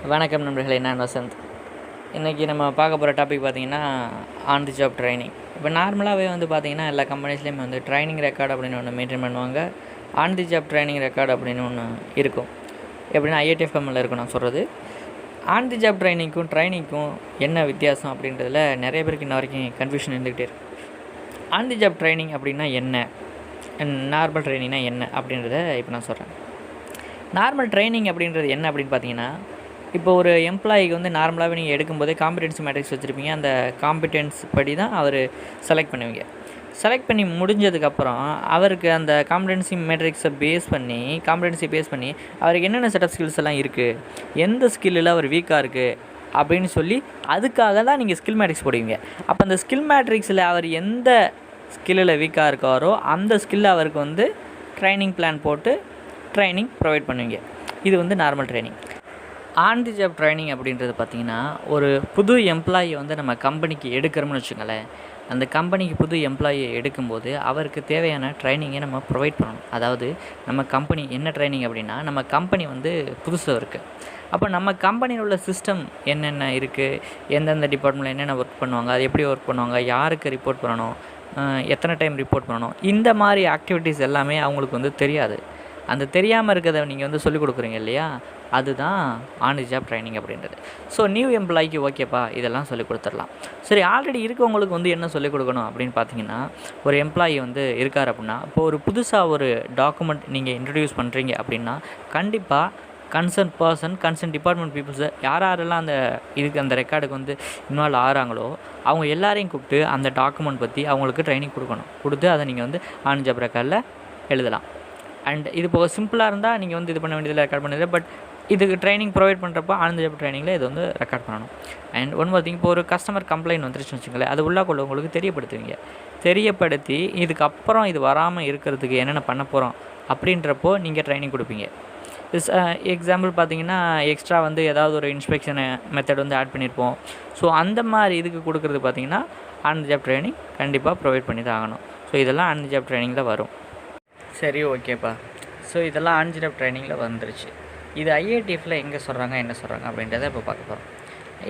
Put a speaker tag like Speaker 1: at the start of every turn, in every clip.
Speaker 1: வணக்கம் நண்பர்களே, நான் வசந்த். இன்றைக்கி நம்ம பார்க்க போகிற டாபிக் பார்த்திங்கன்னா ஆன் தி ஜாப் ட்ரைனிங். இப்போ நார்மலாகவே பார்த்திங்கன்னா எல்லா கம்பெனிஸ்லேயுமே ட்ரைனிங் ரெக்கார்டு அப்படின்னு ஒன்று மெயின்டைன் பண்ணுவாங்க. On the job training record அப்படின்னு ஒன்று இருக்கும். எப்படின்னா IATF Tamil இருக்கும். நான் சொல்கிறது ஆன் தி ஜாப் ட்ரைனிங்க்கும் என்ன வித்தியாசம் அப்படின்றதுல நிறைய பேருக்கு இன்ன வரைக்கும் கன்ஃபியூஷன் இருந்துக்கிட்டே இருக்குது. ஆன் தி ஜாப் ட்ரைனிங் அப்படின்னா என்ன, நார்மல் ட்ரைனிங்னா என்ன அப்படின்றத இப்போ நான் சொல்கிறேன். நார்மல் ட்ரைனிங் அப்படின்றது என்ன அப்படின்னு பார்த்தீங்கன்னா, இப்போ ஒரு எம்ப்ளாயிக்கு நார்மலாகவே நீங்கள் எடுக்கும்போதே காம்பிடென்சி மேட்ரிக்ஸ் வச்சுருப்பீங்க. அந்த காம்பிடென்ஸ் படி தான் அவர் செலக்ட் பண்ணுவீங்க. செலக்ட் பண்ணி முடிஞ்சதுக்கப்புறம் அவருக்கு அந்த காம்பிடென்சி மேட்ரிக்ஸை பேஸ் பண்ணி அவருக்கு என்னென்ன செட் ஆஃப் ஸ்கில்ஸ் எல்லாம் இருக்குது, எந்த ஸ்கில்லில் அவர் வீக்காக இருக்குது அப்படின்னு சொல்லி அதுக்காக தான் நீங்கள் ஸ்கில் மேட்ரிக்ஸ் போடுவீங்க. அப்போ அந்த ஸ்கில் மேட்ரிக்ஸில் அவர் எந்த ஸ்கில்லில் வீக்காக இருக்காரோ அந்த ஸ்கில்லை அவருக்கு ட்ரைனிங் பிளான் போட்டு ட்ரைனிங் ப்ரொவைட் பண்ணுவீங்க. இது normal training. On the job training அப்படின்றது பார்த்திங்கன்னா, ஒரு புது எம்ப்ளாயி நம்ம கம்பெனிக்கு எடுக்கிறோம்னு வச்சுக்கோங்களேன். அந்த கம்பெனிக்கு புது எம்ப்ளாயி எடுக்கும்போது அவருக்கு தேவையான ட்ரைனிங்கை நம்ம ப்ரொவைட் பண்ணணும். அதாவது நம்ம கம்பெனி என்ன ட்ரைனிங் அப்படின்னா, நம்ம கம்பெனி புதுசாக இருக்குது. அப்போ நம்ம கம்பெனியில் உள்ள சிஸ்டம் என்னென்ன இருக்குது, எந்தெந்த டிபார்ட்மெண்ட்டில் என்னென்ன ஒர்க் பண்ணுவாங்க, அது எப்படி ஒர்க் பண்ணுவாங்க, யாருக்கு ரிப்போர்ட் பண்ணணும், எத்தனை டைம் ரிப்போர்ட் பண்ணணும், இந்த மாதிரி ஆக்டிவிட்டீஸ் எல்லாமே அவங்களுக்கு தெரியாது. அந்த தெரியாமல் இருக்கிறத நீங்கள் சொல்லிக் கொடுக்குறீங்க இல்லையா, அதுதான் ஆன் தி ஜாப் ட்ரைனிங் அப்படின்றது. ஸோ நியூ எம்ப்ளாய்க்கு ஓகேப்பா இதெல்லாம் சொல்லிக் கொடுத்துடலாம். சரி, ஆல்ரெடி இருக்கவங்களுக்கு என்ன சொல்லிக் கொடுக்கணும் அப்படின்னு பார்த்தீங்கன்னா, ஒரு எம்ப்ளாயி இருக்கார் அப்படின்னா, இப்போ ஒரு புதுசாக ஒரு டாக்குமெண்ட் நீங்கள் இன்ட்ரடியூஸ் பண்ணுறீங்க அப்படின்னா, கண்டிப்பாக கன்சர்ன் பர்சன், கன்சர்ன் டிபார்ட்மெண்ட் பீப்புள்ஸை யாரெல்லாம் அந்த ரெக்கார்டுக்கு இன்வால்வ் ஆகிறாங்களோ அவங்க எல்லாரையும் கூப்பிட்டு அந்த டாக்குமெண்ட் பற்றி அவங்களுக்கு ட்ரைனிங் கொடுத்து அதை நீங்கள் ஆன் ஜாப் ரெக்கார்டில் எழுதலாம். அண்ட் இது போக சிம்பிளாக இருந்தால் நீங்கள் இது பண்ண வேண்டியதில் ரெக்கார்ட் பண்ணுறது. பட் இதுக்கு ட்ரைனிங் ப்ரொவைட் பண்ணுறப்போ ஆன் தி ஜாப் ட்ரைனிங்கில் இது ரெக்கார்ட் பண்ணணும். அண்ட் ஒன் மோர் திங், இப்போ ஒரு கஸ்டமர் கம்ப்ளைண்ட் வந்துருச்சுன்னு வச்சுக்கோங்களேன், அது உள்ளாக்குள்ள உங்களுக்கு தெரியப்படுத்தி இதுக்கப்புறம் இது வராமல் இருக்கிறதுக்கு என்னென்ன பண்ண போகிறோம் அப்படின்றப்போ நீங்கள் ட்ரைனிங் கொடுப்பீங்க. எக்ஸாம்பிள் பார்த்தீங்கன்னா, எக்ஸ்ட்ரா ஏதாவது ஒரு இன்ஸ்பெக்ஷன் மெத்தட் ஆட் பண்ணியிருப்போம். ஸோ அந்த மாதிரி இதுக்கு கொடுக்குறது பார்த்தீங்கன்னா ஆன் தி ஜாப் ட்ரைனிங் கண்டிப்பாக ப்ரொவைட் பண்ணி தான் ஆகணும். ஸோ இதெல்லாம் ஆன் தி ஜாப் ட்ரைனிங்கில் வரும். சரி, ஓகேப்பா. ஸோ இதெல்லாம் ஆன் தி ஜாப் ட்ரைனிங்கில் வந்துருச்சு. இது IATFல எங்கே சொல்கிறாங்க, என்ன சொல்கிறாங்க அப்படின்றத இப்போ பார்க்க போகிறோம்.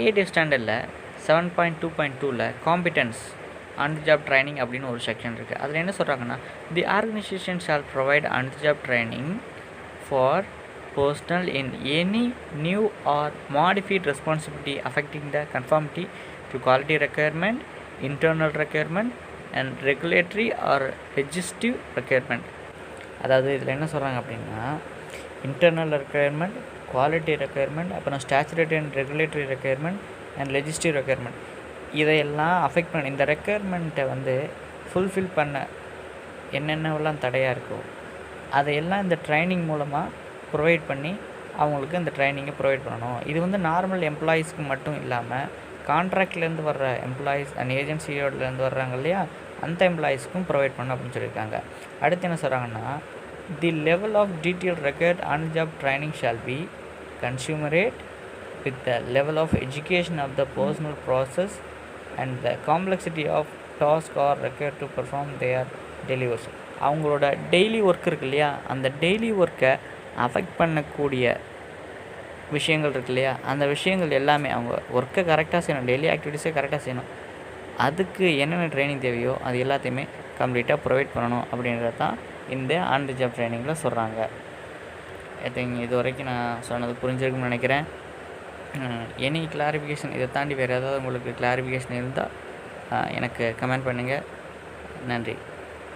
Speaker 1: IATF ஸ்டாண்டர்டில் 7.2.2ல் competence on the job training அப்படின்னு ஒரு செக்ஷன் இருக்குது. அதில் என்ன சொல்கிறாங்கன்னா, the organization shall provide on the job training for personnel in any new or modified responsibility affecting the conformity to quality requirement, internal requirement and regulatory or legislative requirement. அதாவது இதில் என்ன சொல்கிறாங்க அப்படின்னா, இன்டர்னல் ரெக்குயர்மெண்ட், குவாலிட்டி ரெக்குயர்மெண்ட், அப்புறம் statutory and regulatory requirement and legislative requirement, இதையெல்லாம் affect பண்ண இந்த ரெக்குயர்மெண்ட்டை fulfil பண்ண என்னென்னவெல்லாம் தடையாக இருக்கோ அதையெல்லாம் இந்த ட்ரைனிங் மூலமாக ப்ரொவைட் பண்ணி அவங்களுக்கு இந்த ட்ரைனிங்கை ப்ரொவைட் பண்ணணும். இது நார்மல் எம்ப்ளாயீஸ்க்கு மட்டும் இல்லாமல் கான்ட்ராக்ட்லேருந்து வர்ற எம்ப்ளாயீஸ் அண்ட் ஏஜென்சியோடலேருந்து வர்றாங்க இல்லையா, அந்த எம்ப்ளாயீஸ்க்கும் ப்ரொவைட் பண்ணணும் அப்படின்னு சொல்லியிருக்காங்க. அடுத்து என்ன சொல்கிறாங்கன்னா, the level of detail record on job training shall be commensurate with the level of education of the personnel process and the complexity of task or record to perform their daily work. அவங்களோட daily work இருக்கு இல்லையா, அந்த daily ஒர்க்கை affect பண்ணக்கூடிய விஷயங்கள் இருக்கு இல்லையா, அந்த விஷயங்கள் எல்லாமே அவங்க ஒர்க்கை கரெக்டாக செய்யணும், டெய்லி ஆக்டிவிட்டீஸை கரெக்டாக செய்யணும். அதுக்கு என்னென்ன ட்ரைனிங் தேவையோ அது எல்லாத்தையுமே கம்ப்ளீட்டாக ப்ரொவைட் பண்ணணும் அப்படின்றது தான் இந்த ஆன் தி ஜாப் ட்ரைனிங்கில் சொல்கிறாங்க. ஐ திங்க் இது வரைக்கும் நான் சொன்னது புரிஞ்சிருக்குன்னு நினைக்கிறேன். எனி கிளாரிஃபிகேஷன் இதை தாண்டி வேறு ஏதாவது உங்களுக்கு கிளாரிஃபிகேஷன் இருந்தால் எனக்கு கமெண்ட் பண்ணுங்கள். நன்றி.